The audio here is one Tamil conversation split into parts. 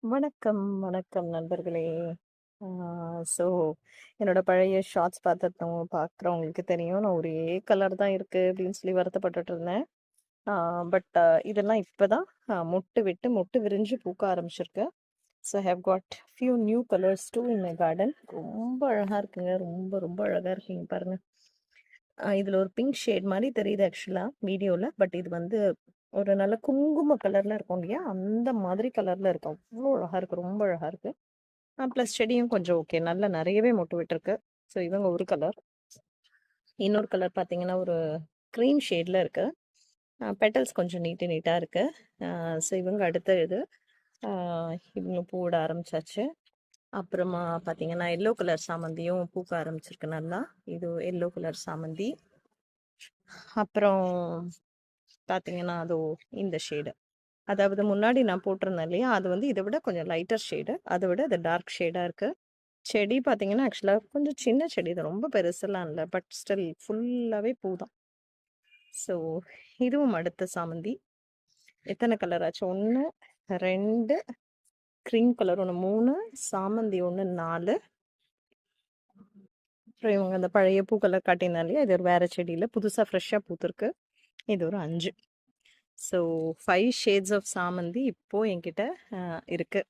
வணக்கம், வணக்கம் நண்பர்களே. ஆ ஸோ என்னோட பழைய ஷார்ட்ஸ் பார்க்குறவங்களுக்கு தெரியும். நான் ஒரே கலர் தான் இருக்கு அப்படின்னு சொல்லி வருத்தப்பட்டுட்டு இருந்தேன். ஆ பட் இதெல்லாம் இப்ப தான் மொட்டு விட்டு, மொட்டு விரிஞ்சு பூக்க ஆரம்பிச்சிருக்கு. So I have got few new colours too in my garden. ரொம்ப அழகா இருக்குங்க. ரொம்ப, ரொம்ப அழகா இருக்குங்க பாருங்க. இதுல ஒரு பிங்க் ஷேட் மாரி தெரியுது ஆக்சுவலா வீடியோல. பட் இது வந்து ஒரு நல்ல குங்கும கலர்ல இருக்கும் இல்லையா? அந்த மாதிரி கலர்ல இருக்கு. அவ்ளோ அழகா இருக்கு. ரொம்ப அழகா இருக்கு. ப்ளஸ் செடியும் கொஞ்சம் ஓகே. நல்லா நெறையவே மொட்டு விட்டுருக்கு. ஸோ இவங்க ஒரு கலர். இன்னொரு கலர் பார்த்தீங்கன்னா, ஒரு க்ரீம் ஷேட்ல இருக்கு. பெட்டல்ஸ் கொஞ்சம் நீட்டா இருக்கு. ஸோ இவங்க அடுத்த இது. ஆ இவங்க பூவிட ஆரம்பிச்சாச்சு. அப்புறமா பார்த்தீங்கன்னா, எல்லோ கலர் சாமந்தியும் பூக்க ஆரம்பிச்சிருக்கு நல்லா. இது எல்லோ கலர் சாமந்தி. அப்புறம் பார்த்தீங்கன்னா, அதோ இந்த ஷேடு. அதாவது முன்னாடி நான் போட்டிருந்தேன் இல்லையா? அது வந்து இத விட கொஞ்சம் லைட்டர் ஷேடு. அத விட இது டார்க் ஷேடா இருக்கு. செடி பார்த்தீங்கன்னா, ஆக்சுவலா கொஞ்சம் சின்ன செடி தான். ரொம்ப பெருசுலாம் இல்ல. பட் ஸ்டில் ஃபுல்லாவே பூ தான். ஸோ இதுவும் அடுத்த சாமந்தி. எத்தன கலர் ஆச்சு? 1, 2 கிரீம் கலர் 1 3 சாமந்தி 1 4 அப்புறம் இவங்க அந்த பழைய பூ கலர் காட்டியிருந்தேன் இல்லையா? இது ஒரு வேற செடியில புதுசா ஃப்ரெஷ்ஷா பூத்திருக்கு. இது ஒரு 5. ஸோ 5 ஷேட்ஸ் ஆஃப் சாமந்தி இப்போ என்கிட்ட இருக்கு.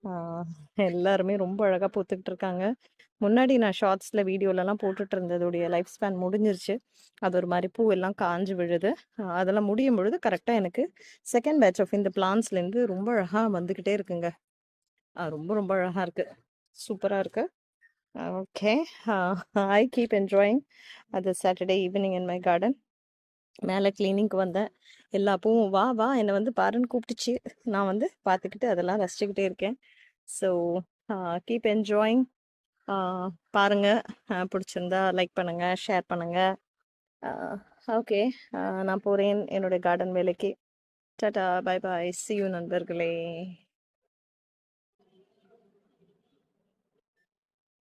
ஆ எல்லாருமே ரொம்ப அழகா பூத்துக்கிட்டு இருக்காங்க. முன்னாடி நான் ஷார்ட்ஸ்ல, வீடியோலலாம் போட்டுட்டு இருந்ததுடைய லைஃப் ஸ்பேன் முடிஞ்சிருச்சு. அது ஒரு மாரி பூவெல்லாம் காஞ்சு விழுது. அதெல்லாம் முடியும் பொழுது கரெக்ட்டா எனக்கு செகண்ட் பேட்ச் ஆஃப் இந்த பிளான்ட்ஸ்லேருந்து ரொம்ப அழகா வந்துகிட்டே இருக்குங்க. ரொம்ப ரொம்ப அழகா இருக்கு. சூப்பரா இருக்கு. Okay. Uh I keep enjoying அது Saturday evening in my garden. மேல கிளீனிங்க்கு வந்தேன். எல்லா பூவும் "வா, வா என்ன வந்து பாருன்னு" கூப்பிட்டுச்சு. நான் வந்து பார்த்துக்கிட்டு அதெல்லாம் ரசிச்சுக்கிட்டே இருக்கேன். ஸோ அ கீப் என்ஜாயிங். ஆ பாருங்க. பிடிச்சிருந்தா லைக் பண்ணுங்க, ஷேர் பண்ணுங்க. ஆ ஓகே. நான் போறேன் என்னுடைய கார்டன் வேலைக்கு. Tata, bye bye. C you நண்பர்களே.